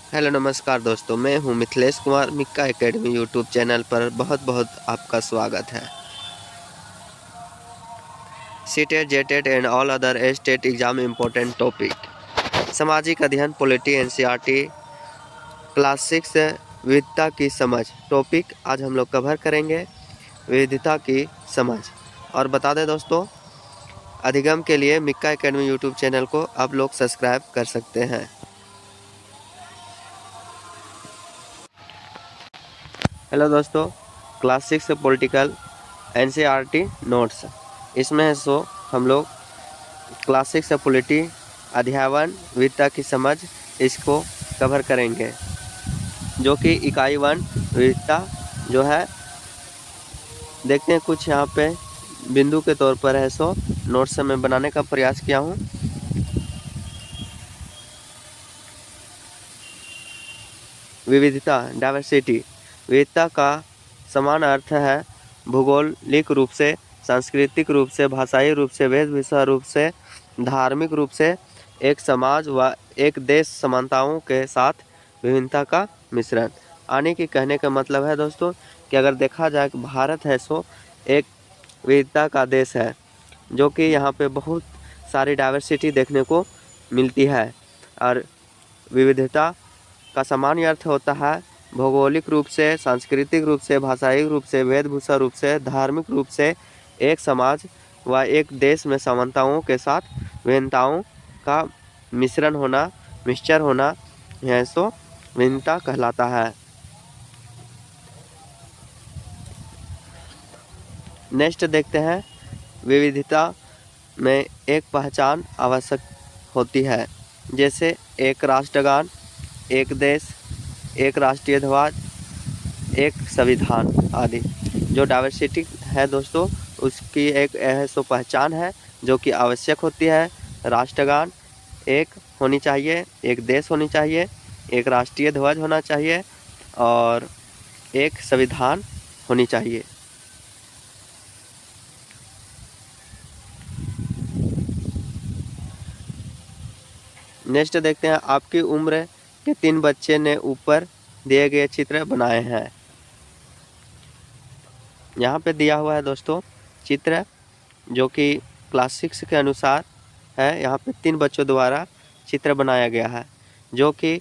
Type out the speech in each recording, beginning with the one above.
Hello नमस्कार दोस्तों, मैं हूं Mithilesh Kumar. Mika academy YouTube channel पर बहुत बहुत आपका स्वागत है। CTET JTET and all other state exam important topic, सामाजिक अध्ययन, पॉलिटी, एनसीईआरटी, क्लास 6 विविधता की समझ। टॉपिक आज हम लोग कवर करेंगे विविधता की समझ। और बता दें दोस्तों, अधिगम के लिए मिक्का एकेडमी यूट्यूब चैनल को आप लोग सब्सक्राइब कर सकते हैं। हेलो दोस्तों, क्लास 6 पॉलिटिकल एनसीईआरटी नोट्स, इसमें है सो हम लोग क्लास 6 पॉलिटी अध्याय 1 विविधता की समझ इसको कवर करेंगे, जो कि इकाई 1 विविधता जो है। देखते हैं कुछ यहाँ पे बिंदु के तौर पर है सो नोट्स मैं बनाने का प्रयास किया हूँ। विविधता, डाइवर्सिटी। विविधता का समान अर्थ है भौगोलिक रूप से, सांस्कृतिक रूप से, भाषाई रूप से, वेशभूषा रूप से, धार्मिक रूप से एक समाज व एक देश समानताओं के साथ विभिन्नता का मिश्रण। आने की कहने का मतलब है दोस्तों कि अगर देखा जाए कि भारत है सो एक विविधता का देश है, जो कि यहाँ पे बहुत सारी डाइवर्सिटी देखने को मिलती है। और विविधता का सामान्य अर्थ होता है भौगोलिक रूप से, सांस्कृतिक रूप से, भाषाई रूप से, वेशभूषा रूप से, धार्मिक रूप से एक समाज व एक देश में समानताओं के साथ भिन्नताओं का मिश्रण होना, मिक्सचर होना, यह सो विविधता कहलाता है। नेक्स्ट देखते हैं, विविधता में एक पहचान आवश्यक होती है, जैसे एक राष्ट्रगान, एक देश, एक राष्ट्रीय ध्वज, एक संविधान आदि। जो डाइवर्सिटी है दोस्तों, उसकी एक सो पहचान है जो कि आवश्यक होती है। राष्ट्रगान एक होनी चाहिए, एक देश होनी चाहिए, एक राष्ट्रीय ध्वज होना चाहिए और एक संविधान होनी चाहिए। नेक्स्ट देखते हैं, आपकी उम्र के 3 बच्चे ने ऊपर दिए गए चित्र बनाए हैं। यहाँ पे दिया हुआ है दोस्तों चित्र, जो कि क्लास 6 के अनुसार है। यहाँ पे 3 बच्चों द्वारा चित्र बनाया गया है, जो कि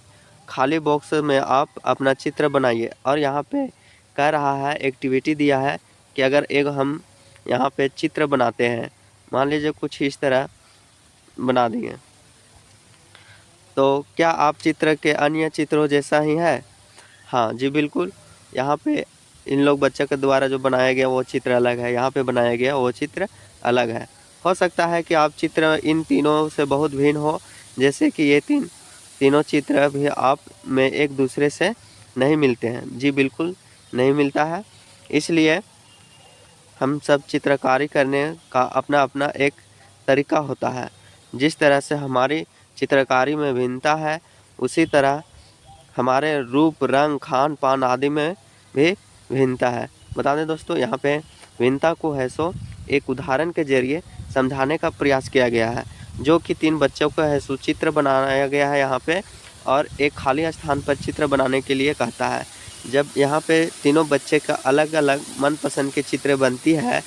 खाली बॉक्स में आप अपना चित्र बनाइए। और यहाँ पे कह रहा है, एक्टिविटी दिया है कि अगर एक हम यहाँ पे चित्र बनाते हैं, मान लीजिए कुछ इस तरह बना दिए, तो क्या आप चित्र के अन्य चित्रों जैसा ही है? हाँ जी बिल्कुल। यहाँ पे इन लोग बच्चों के द्वारा जो बनाया गया वो चित्र अलग है, यहाँ पे बनाया गया वो चित्र अलग है। हो सकता है कि आप चित्र इन तीनों से बहुत भिन्न हो, जैसे कि ये तीनों चित्र भी आप में एक दूसरे से नहीं मिलते हैं। जी बिल्कुल नहीं मिलता है। इसलिए हम सब चित्रकारी करने का अपना अपना एक तरीका होता है। जिस तरह से हमारी चित्रकारी में भिन्नता है, उसी तरह हमारे रूप, रंग, खान पान आदि में भी भिन्नता है। बता दें दोस्तों, यहाँ पे भिन्नता को है सो एक उदाहरण के जरिए समझाने का प्रयास किया गया है, जो कि 3 बच्चों को है सो चित्र बनाया गया है यहाँ पे, और एक खाली स्थान पर चित्र बनाने के लिए कहता है। जब यहाँ पे तीनों बच्चे का अलग अलग मनपसंद के चित्र बनती है,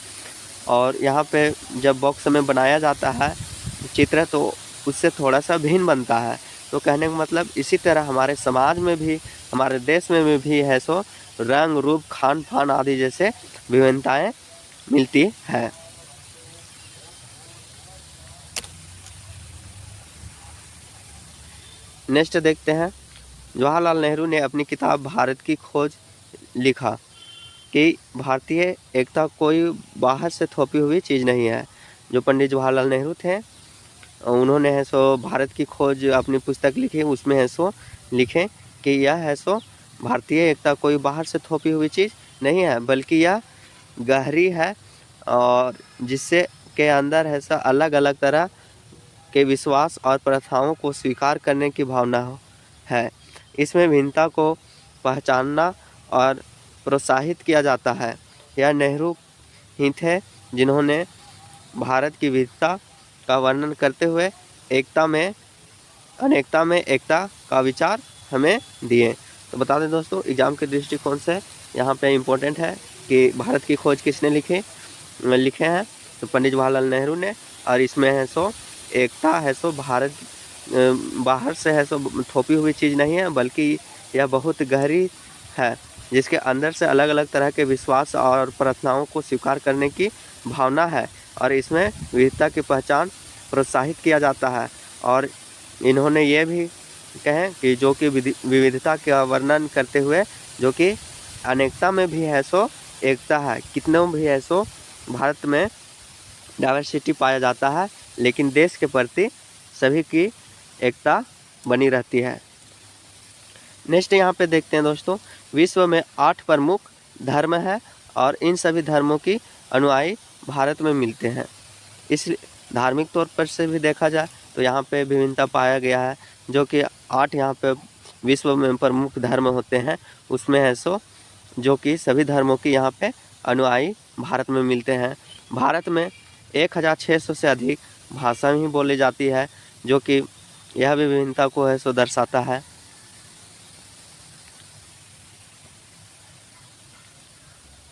और यहाँ पे जब बॉक्स में बनाया जाता है चित्र, तो उससे थोड़ा सा भिन्न बनता है। तो कहने का मतलब इसी तरह हमारे समाज में भी, हमारे देश में भी है सो रंग, रूप, खान पान आदि जैसे विभिन्नताएं मिलती है। नेक्स्ट देखते हैं, जवाहरलाल नेहरू ने अपनी किताब भारत की खोज लिखा कि भारतीय एकता कोई बाहर से थोपी हुई चीज़ नहीं है। जो पंडित जवाहरलाल नेहरू थे, उन्होंने है सो भारत की खोज अपनी पुस्तक लिखी, उसमें है सो लिखे कि यह है सो भारतीय एकता कोई बाहर से थोपी हुई चीज़ नहीं है, बल्कि यह गहरी है, और जिससे के अंदर है सो अलग अलग तरह के विश्वास और प्रथाओं को स्वीकार करने की भावना है। इसमें भिन्नता को पहचानना और प्रोत्साहित किया जाता है। यह नेहरू ही थे जिन्होंने भारत की विविधता का वर्णन करते हुए एकता में अनेकता में एकता का विचार हमें दिए। तो बता दें दोस्तों, एग्ज़ाम के दृष्टिकोण से यहाँ पे इम्पोर्टेंट है कि भारत की खोज किसने लिखे हैं, तो पंडित जवाहरलाल नेहरू ने। और इसमें है सो एकता है, सो भारत बाहर से है सो थोपी हुई चीज़ नहीं है, बल्कि यह बहुत गहरी है, जिसके अंदर से अलग अलग तरह के विश्वास और प्रार्थनाओं को स्वीकार करने की भावना है, और इसमें विविधता की पहचान प्रोत्साहित किया जाता है। और इन्होंने ये भी कहें कि जो कि विविधता का वर्णन करते हुए, जो कि अनेकता में भी है सो एकता है, कितनों भी है सो भारत में डाइवर्सिटी पाया जाता है, लेकिन देश के प्रति सभी की एकता बनी रहती है। नेक्स्ट यहाँ पे देखते हैं दोस्तों, विश्व में 8 प्रमुख धर्म है, और इन सभी धर्मों की अनुयायी भारत में मिलते हैं। इसलिए धार्मिक तौर पर से भी देखा जाए तो यहाँ पे विभिन्नता पाया गया है, जो कि 8 यहाँ पे विश्व में प्रमुख धर्म होते हैं, उसमें है सो जो कि सभी धर्मों की यहाँ पे अनुयायी भारत में मिलते हैं। भारत में 1600 से अधिक भाषा ही बोली जाती है, जो कि यह भी विभिन्नता को है सो दर्शाता है।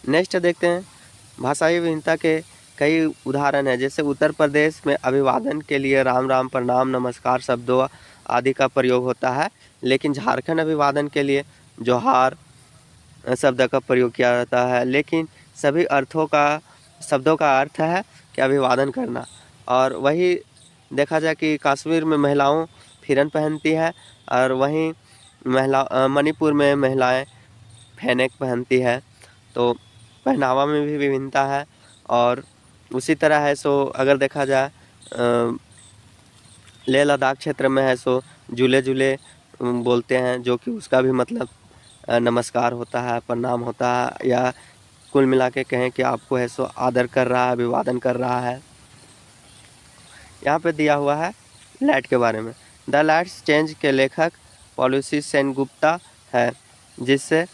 नेक्स्ट देखते हैं, भाषाई विभिन्नता के कई उदाहरण हैं, जैसे उत्तर प्रदेश में अभिवादन के लिए राम राम, प्रणाम, नमस्कार शब्दों आदि का प्रयोग होता है, लेकिन झारखंड अभिवादन के लिए जोहार शब्द का प्रयोग किया जाता है। लेकिन सभी शब्दों का अर्थ है कि अभिवादन करना। और वही देखा जाए कि कश्मीर में महिलाओं फिरन पहनती है, और वहीं मणिपुर में महिलाएं फैनेक पहनती है। तो पहनावा में भी विभिन्नता है। और उसी तरह है सो अगर देखा जाए लेह लद्दाख क्षेत्र में है सो झूले झूले बोलते हैं, जो कि उसका भी मतलब नमस्कार होता है, प्रणाम होता है, या कुल मिला के कहें कि आपको है सो आदर कर रहा है, अभिवादन कर रहा है। यहाँ पे दिया हुआ है लाइट के बारे में। द लाइट्स चेंज के लेखक पॉलिसी सेनगुप्ता है, जिससे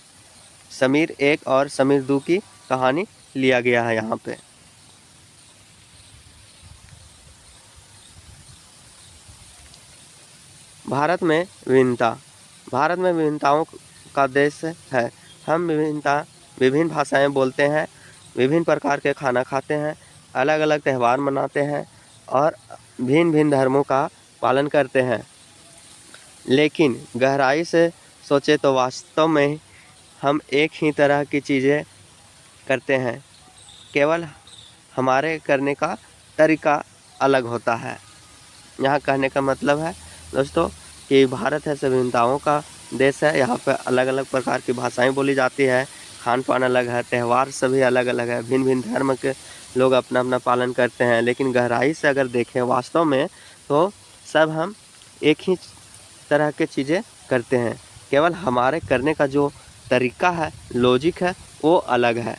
समीर 1 और समीर 2 की कहानी लिया गया है यहाँ पे। भारत में विभिन्नताओं का देश है। हम विभिन्न भाषाएं बोलते हैं, विभिन्न प्रकार के खाना खाते हैं, अलग अलग त्यौहार मनाते हैं, और भिन्न भिन्न धर्मों का पालन करते हैं। लेकिन गहराई से सोचे तो वास्तव में हम एक ही तरह की चीज़ें करते हैं, केवल हमारे करने का तरीका अलग होता है। यहाँ कहने का मतलब है दोस्तों कि भारत है विभिन्नताओं का देश है। यहाँ पर अलग अलग प्रकार की भाषाएं बोली जाती है, खान पान अलग है, त्यौहार सभी अलग अलग है, भिन्न भिन्न धर्म के लोग अपना अपना पालन करते हैं। लेकिन गहराई से अगर देखें वास्तव में, तो सब हम एक ही तरह के चीज़ें करते हैं, केवल हमारे करने का जो तरीका है, लॉजिक है, वो अलग है।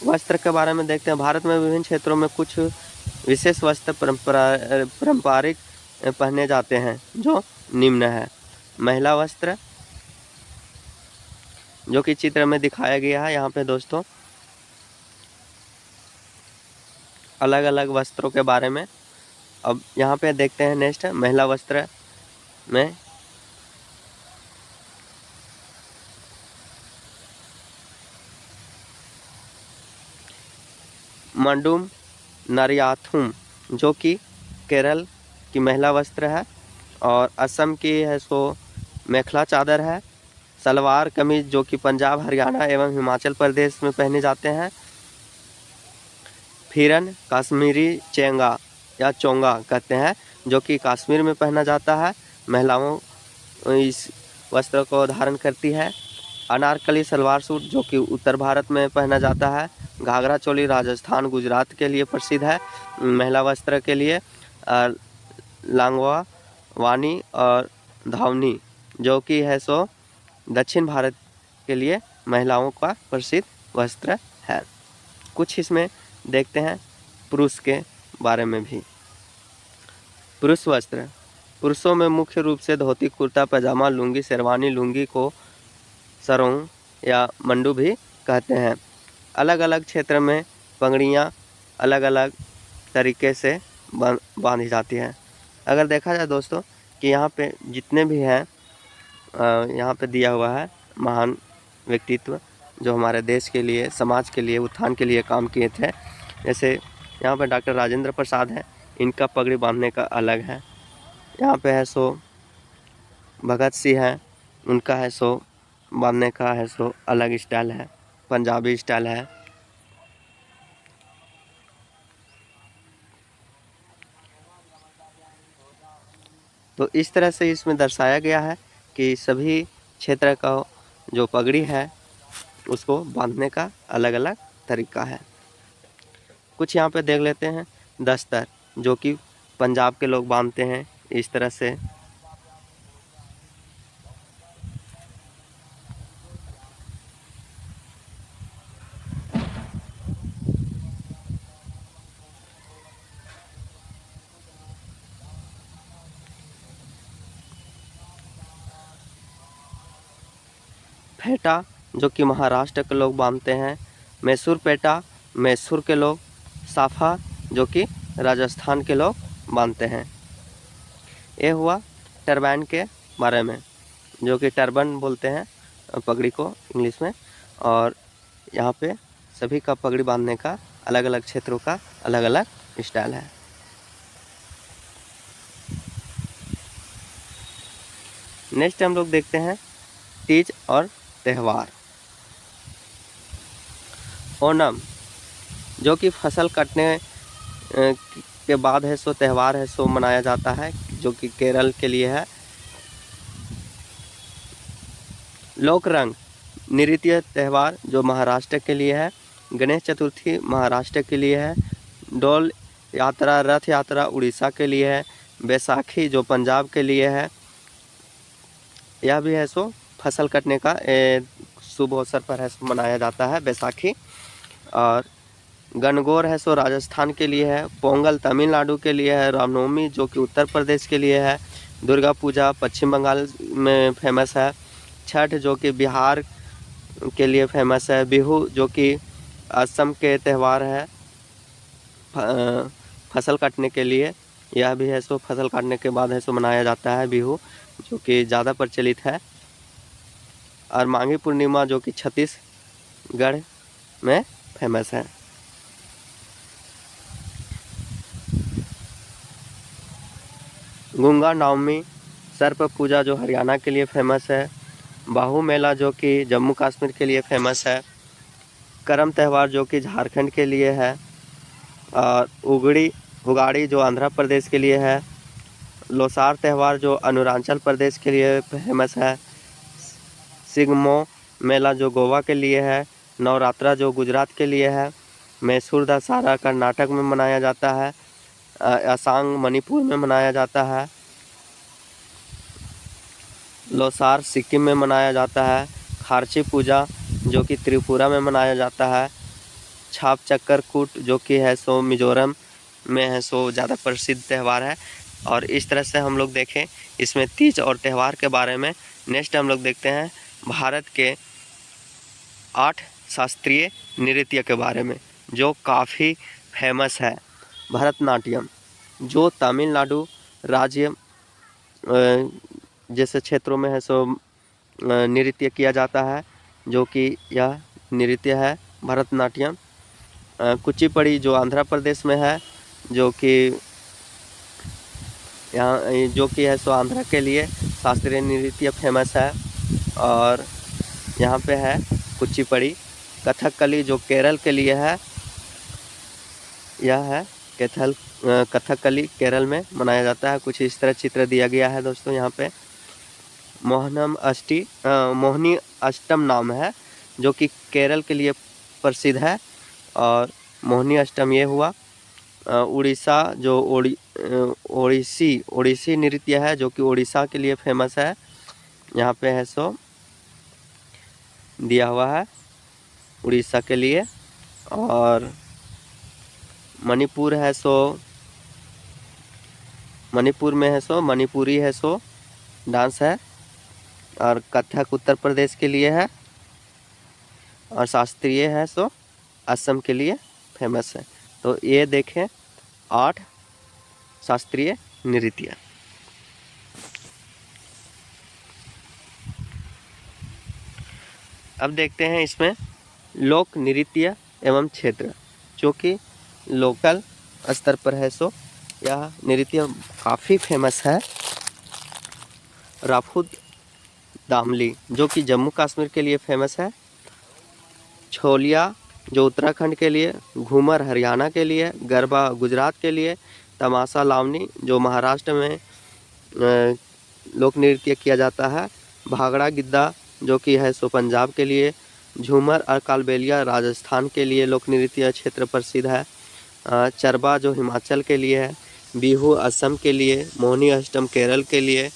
वस्त्र के बारे में देखते हैं। भारत में विभिन्न क्षेत्रों में कुछ विशेष वस्त्र पारंपरिक पहने जाते हैं, जो निम्न है। महिला वस्त्र, जो कि चित्र में दिखाया गया है यहाँ पे दोस्तों, अलग अलग वस्त्रों के बारे में। अब यहाँ पे देखते हैं नेक्स्ट, महिला वस्त्र में मंडुम नरियाथुम, जो कि केरल की महिला वस्त्र है, और असम की है सो मेखला चादर है। सलवार कमीज, जो कि पंजाब, हरियाणा एवं हिमाचल प्रदेश में पहने जाते हैं। फिरन कश्मीरी चेंगा या चोंगा कहते हैं, जो कि कश्मीर में पहना जाता है। महिलाओं इस वस्त्र को धारण करती है। अनारकली सलवार सूट, जो कि उत्तर भारत में पहना जाता है। घाघरा चोली राजस्थान, गुजरात के लिए प्रसिद्ध है महिला वस्त्र के लिए। लांगवा, वानी और धावनी, जो कि है सो दक्षिण भारत के लिए महिलाओं का प्रसिद्ध वस्त्र है। कुछ इसमें देखते हैं पुरुष के बारे में भी। पुरुष वस्त्र, पुरुषों में मुख्य रूप से धोती, कुर्ता, पैजामा, लुंगी, शेरवानी, लुंगी को सरोंग या मंडू भी कहते हैं। अलग अलग क्षेत्र में पगड़ियाँ अलग अलग तरीके से बांधी जाती है। अगर देखा जाए दोस्तों कि यहाँ पे जितने भी हैं, यहाँ पे दिया हुआ है महान व्यक्तित्व जो हमारे देश के लिए, समाज के लिए, उत्थान के लिए काम किए थे। जैसे यहाँ पे डॉक्टर राजेंद्र प्रसाद हैं, इनका पगड़ी बांधने का अलग है। यहाँ पे है सो भगत सिंह हैं, उनका है सो बांधने का है सो अलग स्टाइल है, पंजाबी स्टाइल है। तो इस तरह से इसमें दर्शाया गया है कि सभी क्षेत्र का जो पगड़ी है उसको बांधने का अलग अलग तरीका है। कुछ यहाँ पे देख लेते हैं दस्तर, जो कि पंजाब के लोग बांधते हैं इस तरह से। फेटा, जो कि महाराष्ट्र के लोग बांधते हैं। मैसूर पेटा, मैसूर के लोग। साफा, जो कि राजस्थान के लोग बांधते हैं। ये हुआ टर्बान के बारे में, जो कि टर्बन बोलते हैं पगड़ी को इंग्लिश में। और यहाँ पे सभी का पगड़ी बांधने का अलग अलग क्षेत्रों का अलग अलग स्टाइल है। नेक्स्ट हम लोग देखते हैं तीज और त्यौहार। ओणम, जो कि फसल कटने के बाद है सो त्यौहार है सो मनाया जाता है, जो कि केरल के लिए है। लोक रंग नृत्य त्यौहार जो महाराष्ट्र के लिए है। गणेश चतुर्थी महाराष्ट्र के लिए है। डोल यात्रा, रथ यात्रा उड़ीसा के लिए है। बैसाखी जो पंजाब के लिए है। यह भी है सो फसल कटने का शुभ अवसर पर है सो मनाया जाता है बैसाखी। और गणगौर है सो राजस्थान के लिए है। पोंगल तमिलनाडु के लिए है। रामनवमी जो कि उत्तर प्रदेश के लिए है। दुर्गा पूजा पश्चिम बंगाल में फेमस है। छठ जो कि बिहार के लिए फेमस है। बिहू जो कि असम के त्यौहार है फसल काटने के लिए। यह भी है सो फसल काटने के बाद है सो मनाया जाता है बिहू, जो कि ज़्यादा प्रचलित है। और माघी पूर्णिमा जो कि छत्तीसगढ़ में फेमस है। गंगा नवमी, सर्प पूजा जो हरियाणा के लिए फेमस है। बाहू मेला जो कि जम्मू कश्मीर के लिए फेमस है। करम त्यौहार जो कि झारखंड के लिए है। और उगाड़ी जो आंध्र प्रदेश के लिए है। लोसार त्यौहार जो अरुणाचल प्रदेश के लिए फेमस है। सिगमो मेला जो गोवा के लिए है। नवरात्रा जो गुजरात के लिए है। मैसूर दशहरा कर्नाटक में मनाया जाता है। असम मणिपुर में मनाया जाता है। लोसार सिक्किम में मनाया जाता है। खारची पूजा जो कि त्रिपुरा में मनाया जाता है। छाप चक्कर कूट जो कि है सो मिजोरम में है सो ज़्यादा प्रसिद्ध त्यौहार है। और इस तरह से हम लोग देखें इसमें तीज और त्यौहार के बारे में। नेक्स्ट हम लोग देखते हैं भारत के 8 शास्त्रीय नृत्य के बारे में, जो काफ़ी फेमस है। भरतनाट्यम जो तमिलनाडु राज्य जैसे क्षेत्रों में है सो नृत्य किया जाता है, जो कि यह नृत्य है भरतनाट्यम। कुचिपुड़ी जो आंध्र प्रदेश में है, जो कि यहाँ जो कि है सो आंध्र के लिए शास्त्रीय नृत्य फेमस है। और यहाँ पे है कुचिपुड़ी। कथकली जो केरल के लिए है, यह है कथकली केरल में मनाया जाता है। कुछ इस तरह चित्र दिया गया है दोस्तों यहाँ पे। मोहिनी अष्टम नाम है, जो कि केरल के लिए प्रसिद्ध है। और मोहिनी अष्टम ये हुआ। उड़ीसा जो ओडिसी नृत्य है, जो कि उड़ीसा के लिए फेमस है। यहाँ पे है सो दिया हुआ है उड़ीसा के लिए। और मणिपुर है सो मणिपुर में है सो मणिपुरी है सो डांस है। और कथक उत्तर प्रदेश के लिए है। और शास्त्रीय है सो असम के लिए फेमस है। तो ये देखें 8 शास्त्रीय नृत्य। अब देखते हैं इसमें लोक नृत्य एवं क्षेत्र, जो कि लोकल स्तर पर है। सो यह नृत्य काफ़ी फेमस है। राफुद दामली जो कि जम्मू कश्मीर के लिए फेमस है, छोलिया जो उत्तराखंड के लिए, घूमर हरियाणा के लिए, गरबा गुजरात के लिए, तमाशा लावनी जो महाराष्ट्र में लोक नृत्य किया जाता है, भांगड़ा गिद्दा जो कि है सो पंजाब के लिए, झूमर और कालबेलिया राजस्थान के लिए लोक नृत्य क्षेत्र प्रसिद्ध है, चरबा जो हिमाचल के लिए है, बिहू असम के लिए, मोहिनी अष्टम केरल के लिए,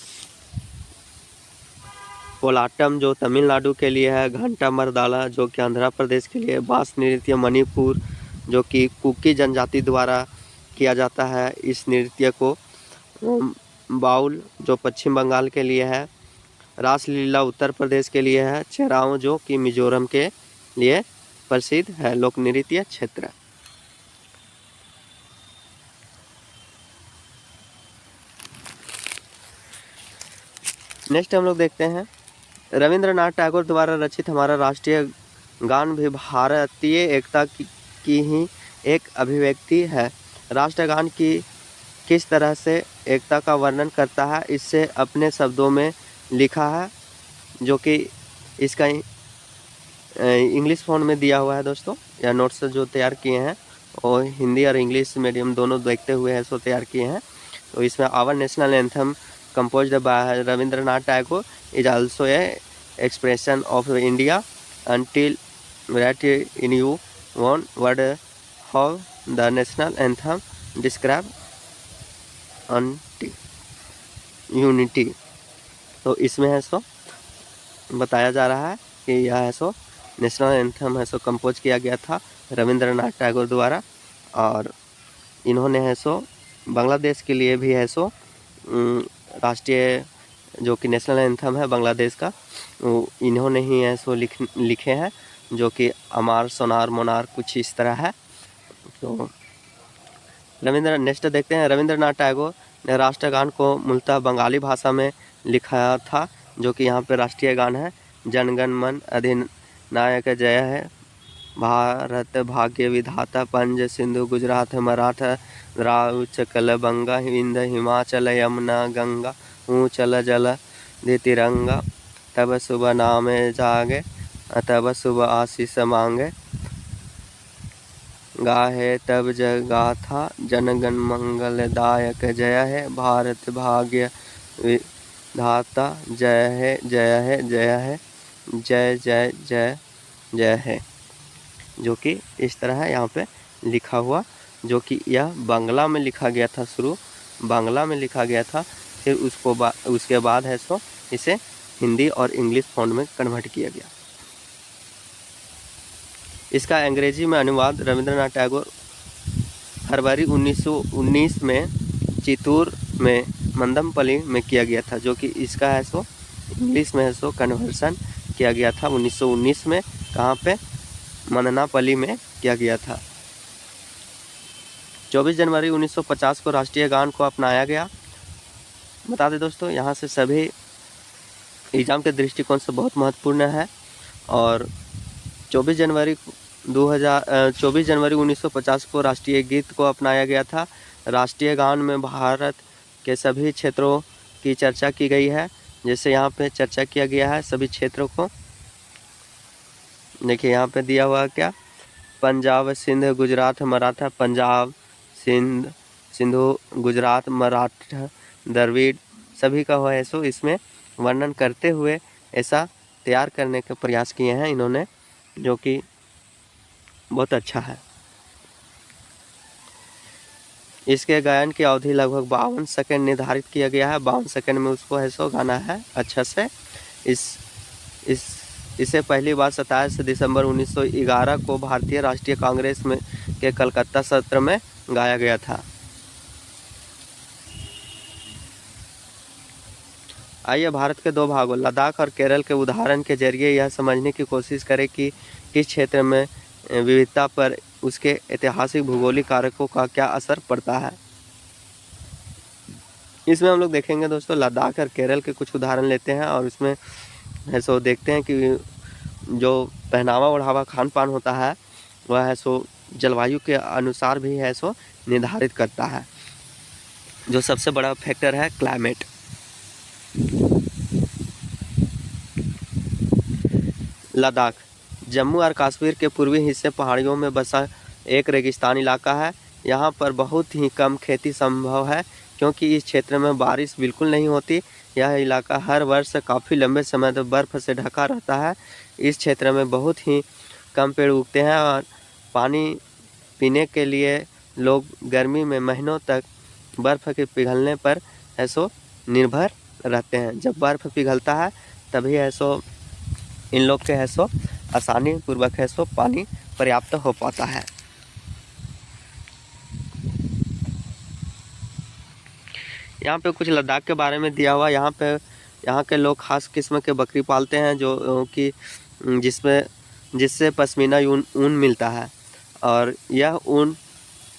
कोलाटम जो तमिलनाडु के लिए है, घंटा मरदाला जो कि आंध्र प्रदेश के लिए, बांस नृत्य मणिपुर जो कि कुकी जनजाति द्वारा किया जाता है इस नृत्य को, बाउल जो पश्चिम बंगाल के लिए है, रासलीला उत्तर प्रदेश के लिए है, चेराव जो कि मिजोरम के लिए प्रसिद्ध है लोक नृत्य क्षेत्र। नेक्स्ट हम लोग देखते हैं रविंद्रनाथ टैगोर द्वारा रचित हमारा राष्ट्रीय गान भी भारतीय एकता की ही एक अभिव्यक्ति है। राष्ट्रगान की किस तरह से एकता का वर्णन करता है, इससे अपने शब्दों में लिखा है, जो कि इसका इंग्लिश फॉन्ट में दिया हुआ है दोस्तों। यह नोट्स जो तैयार किए हैं और हिंदी और इंग्लिश मीडियम दोनों देखते हुए है सो तैयार किए हैं। तो इसमें our national anthem composed by Rabindranath Tagore is also a expression of India until that in you one word how the national anthem describe unity। तो इसमें है सो बताया जा रहा है कि यह है सो नेशनल एंथम है सो कंपोज किया गया था रविंद्रनाथ टैगोर द्वारा, और इन्होंने है सो बांग्लादेश के लिए भी है सो राष्ट्रीय जो कि नेशनल एंथम है बांग्लादेश का, इन्होंने ही है सो लिखे हैं, जो कि अमार सोनार मोनार कुछ इस तरह है। तो नेक्स्ट देखते हैं रविंद्रनाथ टैगोर ने राष्ट्रगान को मूलतः बंगाली भाषा में लिखा था, जो कि यहाँ पे राष्ट्रीय गान है जनगण मन अधिनायक जय है, भारत भाग्य विधाता पंज सिंधु गुजरात मराठा द्राविड़ कलबंगा विंध्य हिमाचल यमुना गंगा ऊंचल जल तिरंगा, तब सुबह नामे जागे तब सुबह आशीष मांगे, गाहे तब जगाथा जनगण मंगलदायक जय है, भारत भाग्य विधाता जय है जय है जय है जय जय जय जय है, जो कि इस तरह है यहाँ पे लिखा हुआ, जो कि यह बांग्ला में लिखा गया था, शुरू बांग्ला में लिखा गया था, फिर उसके बाद है सो इसे हिंदी और इंग्लिश फॉन्ट में कन्वर्ट किया गया। इसका अंग्रेजी में अनुवाद रविंद्रनाथ टैगोर फरवरी 1919 में चित्तूर में मंदमपल्ली में किया गया था, जो कि इसका है सो इंग्लिश में है सो कन्वर्सन किया गया था 1919 में। कहाँ पे? मदनापल्ली में किया गया था। 24 जनवरी 1950 को राष्ट्रीय गान को अपनाया गया। बता दें दोस्तों, यहाँ से सभी एग्ज़ाम के दृष्टिकोण से बहुत महत्वपूर्ण है। और 24 जनवरी 1950 को राष्ट्रीय गीत को अपनाया गया था। राष्ट्रीय गान में भारत के सभी क्षेत्रों की चर्चा की गई है, जैसे यहाँ पे चर्चा किया गया है सभी क्षेत्रों को। देखिए यहाँ पे दिया हुआ क्या, पंजाब सिंध गुजरात मराठा, पंजाब सिंध सिंधु गुजरात मराठा द्रविड़ सभी का हुआ है। सो इसमें वर्णन करते हुए ऐसा तैयार करने का प्रयास किए हैं इन्होंने, जो कि बहुत अच्छा है। इसके गायन की अवधि लगभग 52 सेकंड निर्धारित किया गया है। 52 सेकंड में उसको है सो गाना है अच्छा से। इसे पहली बार 27 दिसंबर 1911 को भारतीय राष्ट्रीय कांग्रेस में के कलकत्ता सत्र में गाया गया था। आइए भारत के दो भागों लद्दाख और केरल के उदाहरण के जरिए यह समझने की कोशिश करें कि किस क्षेत्र में विविधता पर उसके ऐतिहासिक भूगोलिक कारकों का क्या असर पड़ता है। इसमें हम लोग देखेंगे दोस्तों लद्दाख और केरल के कुछ उदाहरण लेते हैं और इसमें है सो देखते हैं कि जो पहनावा ओढ़ावा खान पान होता है वह है सो जलवायु के अनुसार भी है सो निर्धारित करता है। जो सबसे बड़ा फैक्टर है क्लाइमेट। लद्दाख जम्मू और कश्मीर के पूर्वी हिस्से पहाड़ियों में बसा एक रेगिस्तान इलाका है। यहाँ पर बहुत ही कम खेती संभव है क्योंकि इस क्षेत्र में बारिश बिल्कुल नहीं होती। यह इलाका हर वर्ष काफ़ी लंबे समय तक बर्फ़ से ढका रहता है। इस क्षेत्र में बहुत ही कम पेड़ उगते हैं और पानी पीने के लिए लोग गर्मी में महीनों तक बर्फ़ के पिघलने पर ऐसो निर्भर रहते हैं। जब बर्फ़ पिघलता है तभी ऐसो इन लोग के ऐसो आसानी पूर्वक ऐसो पानी पर्याप्त हो पाता है। यहाँ पे कुछ लद्दाख के बारे में दिया हुआ। यहाँ के लोग खास किस्म के बकरी पालते हैं जो कि जिससे पश्मीना ऊन मिलता है और यह ऊन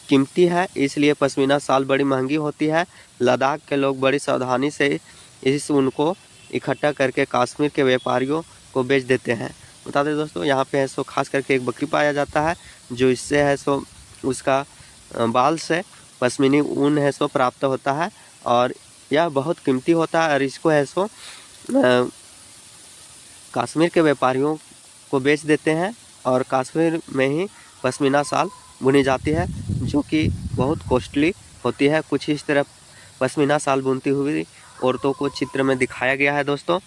कीमती है, इसलिए पश्मीना शाल बड़ी महंगी होती है। लद्दाख के लोग बड़ी सावधानी से इस ऊन को इकट्ठा करके कश्मीर के व्यापारियों को बेच देते हैं। बता दें दोस्तों यहाँ पे है सो खास करके एक बकरी पाया जाता है जो इससे है सो उसका बाल से पश्मीनी ऊन है सो प्राप्त होता है और यह बहुत कीमती होता है और इसको है सो कश्मीर के व्यापारियों को बेच देते हैं और कश्मीर में ही पश्मीना शाल बुनी जाती है जो कि बहुत कॉस्टली होती है। कुछ इस तरह पश्मीना शाल बुनती हुई औरतों को चित्र में दिखाया गया है दोस्तों।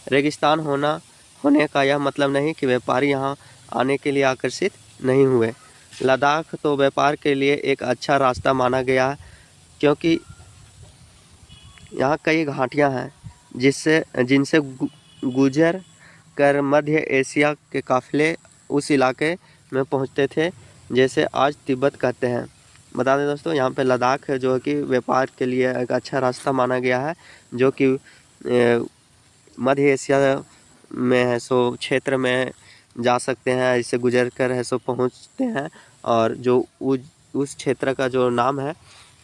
रेगिस्तान होने का यह मतलब नहीं कि व्यापारी यहाँ आने के लिए आकर्षित नहीं हुए। लद्दाख तो व्यापार के लिए एक अच्छा रास्ता माना गया है क्योंकि यहाँ कई घाटियाँ हैं जिनसे गुजर कर मध्य एशिया के काफ़िले उस इलाके में पहुँचते थे जैसे आज तिब्बत कहते हैं। बता दें दोस्तों यहाँ पे लद्दाख जो है कि व्यापार के लिए एक अच्छा रास्ता माना गया है जो कि मध्य एशिया में है सो क्षेत्र में जा सकते हैं, इससे गुजर कर है सो पहुँचते हैं और जो उस क्षेत्र का जो नाम है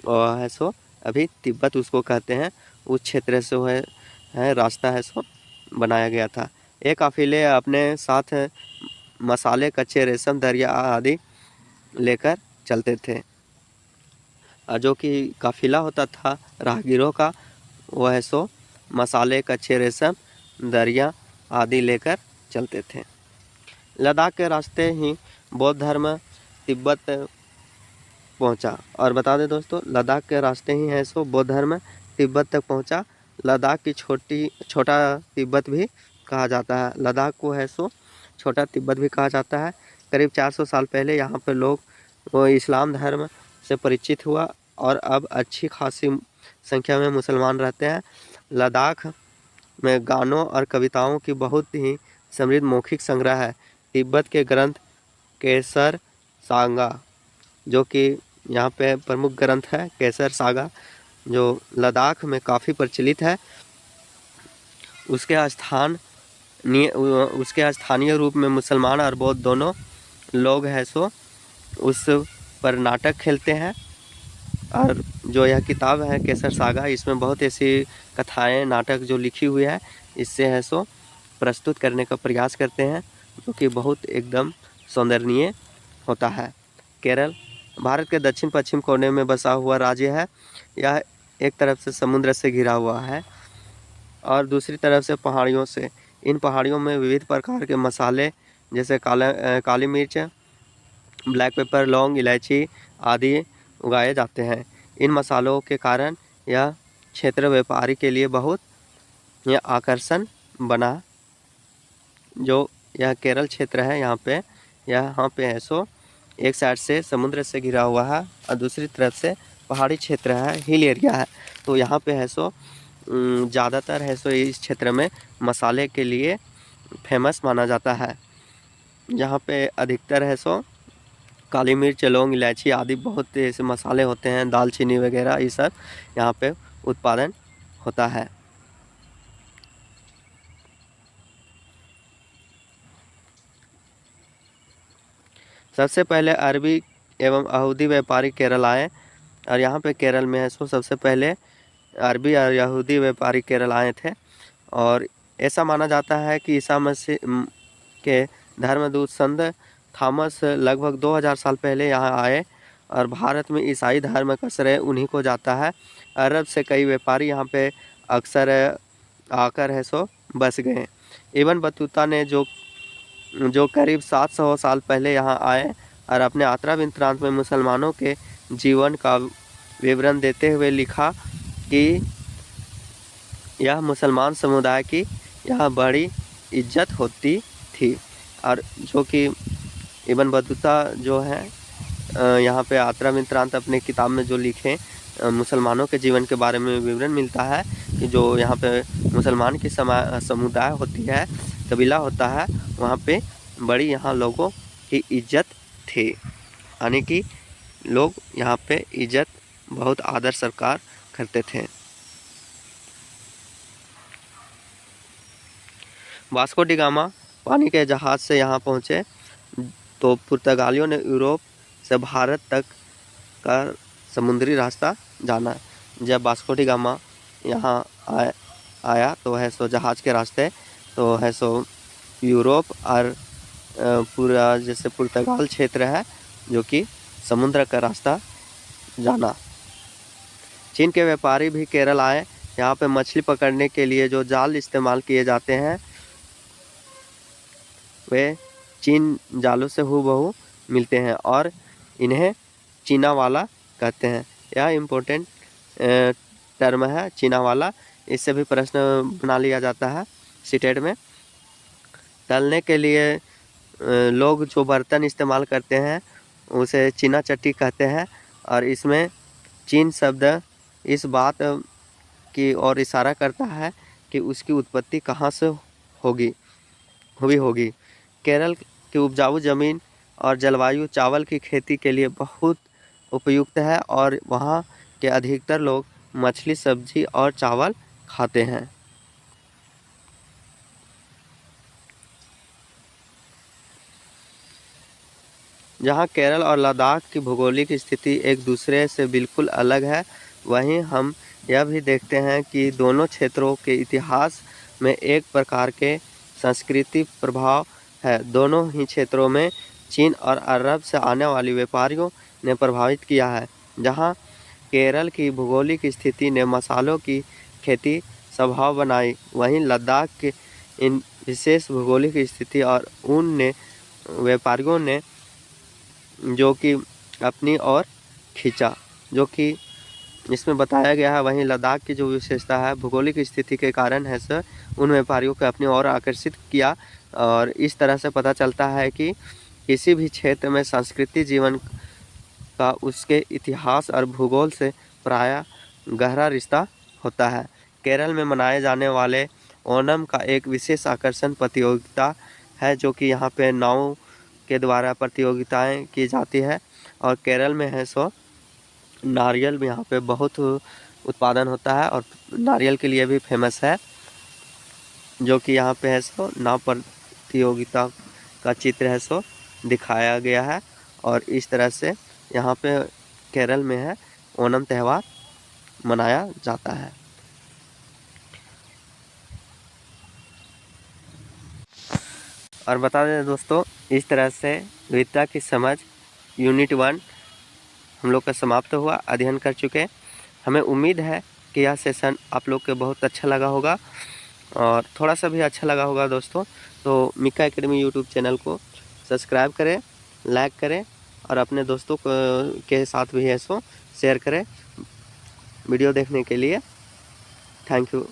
वह है सो अभी तिब्बत उसको कहते हैं। उस क्षेत्र से है रास्ता है सो बनाया गया था। ये काफ़िले अपने साथ मसाले, कच्चे रेशम, दरिया आदि लेकर चलते थे। जो कि काफ़िला होता था राहगीरों का वह है सो मसाले, कच्चे रेशम, दरिया आदि लेकर चलते थे। लद्दाख के रास्ते ही बौद्ध धर्म तिब्बत पहुंचा। और बता दें दोस्तों लद्दाख के रास्ते ही है सो बौद्ध धर्म तिब्बत तक पहुंचा। लद्दाख की छोटा तिब्बत भी कहा जाता है। लद्दाख को है सो छोटा तिब्बत भी कहा जाता है। करीब 400 साल पहले यहाँ पर लोग वो इस्लाम धर्म से परिचित हुआ और अब अच्छी खासी संख्या में मुसलमान रहते हैं। लद्दाख में गानों और कविताओं की बहुत ही समृद्ध मौखिक संग्रह है। तिब्बत के ग्रंथ केसर सागा जो कि यहाँ पे प्रमुख ग्रंथ है केसर सागा जो लद्दाख में काफ़ी प्रचलित है। उसके स्थानीय रूप में मुसलमान और बौद्ध दोनों लोग हैं सो उस पर नाटक खेलते हैं। और जो यह किताब है केसर सागा इसमें बहुत ऐसी कथाएं नाटक जो लिखी हुई है इससे है सो प्रस्तुत करने का प्रयास करते हैं जो कि बहुत एकदम सौंदर्यनीय होता है। केरल भारत के दक्षिण पश्चिम कोने में बसा हुआ राज्य है। यह एक तरफ से समुद्र से घिरा हुआ है और दूसरी तरफ से पहाड़ियों से। इन पहाड़ियों में विविध प्रकार के मसाले जैसे काली मिर्च, ब्लैक पेपर, लौंग, इलायची आदि उगाए जाते हैं। इन मसालों के कारण यह क्षेत्र व्यापारी के लिए बहुत आकर्षण बना। जो यह केरल क्षेत्र है यहाँ पे है सो एक साइड से समुद्र से घिरा हुआ है और दूसरी तरफ से पहाड़ी क्षेत्र है, हिल एरिया है। तो यहाँ पे है सो ज़्यादातर है सो इस क्षेत्र में मसाले के लिए फेमस माना जाता है। यहाँ पे अधिकतर है सो काली मिर्च, लौंग, इलायची आदि बहुत ऐसे मसाले होते हैं, दालचीनी वगैरह ये सब यहाँ पे उत्पादन होता है। सबसे पहले अरबी एवं यहूदी व्यापारी केरल आए, और यहाँ पे केरल में है सो सबसे पहले अरबी और यहूदी व्यापारी केरल आए थे। और ऐसा माना जाता है कि ईसा मसीह के धर्मदूत संत थॉमस लगभग 2000 साल पहले यहाँ आए, और भारत में ईसाई धर्म का श्रेय उन्हीं को जाता है। अरब से कई व्यापारी यहाँ पे अक्सर आकर है सो बस गए। इब्न बतूता ने जो करीब 700 साल पहले यहाँ आए और अपने यात्रा वृत्तांत में मुसलमानों के जीवन का विवरण देते हुए लिखा कि यह मुसलमान समुदाय की यहाँ बड़ी इज्जत होती थी। और जो कि इब्न बतूता जो है यहाँ पे यात्रा वृत्तांत अपने किताब में जो लिखे, मुसलमानों के जीवन के बारे में विवरण मिलता है कि जो यहाँ पे मुसलमान की समुदाय होती है, कबीला होता है, वहाँ पे बड़ी यहाँ लोगों की इज्जत थी, यानी कि लोग यहाँ पे इज्जत बहुत आदर सत्कार करते थे। वास्को डी गामा पानी के जहाज़ से यहाँ पहुँचे तो पुर्तगालियों ने यूरोप से भारत तक का समुद्री रास्ता जाना। जब वास्को डी गामा यहाँ आया तो है सो जहाज़ के रास्ते तो है सो यूरोप और पूरा जैसे पुर्तगाल क्षेत्र है जो कि समुद्र का रास्ता जाना। चीन के व्यापारी भी केरल आए। यहाँ पे मछली पकड़ने के लिए जो जाल इस्तेमाल किए जाते हैं वे चीन जालों से हूबहू मिलते हैं और इन्हें चीना वाला कहते हैं। यह इम्पोर्टेंट टर्म है चीना वाला, इससे भी प्रश्न बना लिया जाता है सीटेट में। तलने के लिए लोग जो बर्तन इस्तेमाल करते हैं उसे चीना चट्टी कहते हैं, और इसमें चीन शब्द इस बात की ओर इशारा करता है कि उसकी उत्पत्ति कहाँ से हुई होगी। केरल की उपजाऊ ज़मीन और जलवायु चावल की खेती के लिए बहुत उपयुक्त है और वहाँ के अधिकतर लोग मछली, सब्जी और चावल खाते हैं। जहाँ केरल और लद्दाख की भौगोलिक स्थिति एक दूसरे से बिल्कुल अलग है, वहीं हम यह भी देखते हैं कि दोनों क्षेत्रों के इतिहास में एक प्रकार के सांस्कृतिक प्रभाव है। दोनों ही क्षेत्रों में चीन और अरब से आने वाले व्यापारियों ने प्रभावित किया है। जहाँ केरल की भौगोलिक स्थिति ने मसालों की खेती स्वभाव बनाई, वहीं लद्दाख की इन विशेष भौगोलिक स्थिति और ऊन ने व्यापारियों ने जो कि अपनी ओर खींचा, जो कि इसमें बताया गया है। वहीं लद्दाख की जो विशेषता है भौगोलिक स्थिति के कारण है सर उन व्यापारियों को अपनी ओर आकर्षित किया। और इस तरह से पता चलता है कि किसी भी क्षेत्र में सांस्कृतिक जीवन का उसके इतिहास और भूगोल से प्रायः गहरा रिश्ता होता है। केरल में मनाए जाने वाले ओणम का एक विशेष आकर्षण प्रतियोगिता है, जो कि यहाँ पे नाव के द्वारा प्रतियोगिताएं की जाती है। और केरल में है सो नारियल भी यहाँ पे बहुत उत्पादन होता है और नारियल के लिए भी फेमस है, जो कि यहाँ पे है सो नाव प्रतियोगिता का चित्र है सो दिखाया गया है। और इस तरह से यहाँ पे केरल में है ओणम त्यौहार मनाया जाता है। और बता दें दोस्तों, इस तरह से विविधता की समझ यूनिट 1 हम लोग का समाप्त हुआ, अध्ययन कर चुके। हमें उम्मीद है कि यह सेशन आप लोग के बहुत अच्छा लगा होगा और थोड़ा सा भी अच्छा लगा होगा दोस्तों। तो मिक्का एकेडमी यूट्यूब चैनल को सब्सक्राइब करें, लाइक करें और अपने दोस्तों के साथ भी है सो शेयर करें। वीडियो देखने के लिए थैंक यू।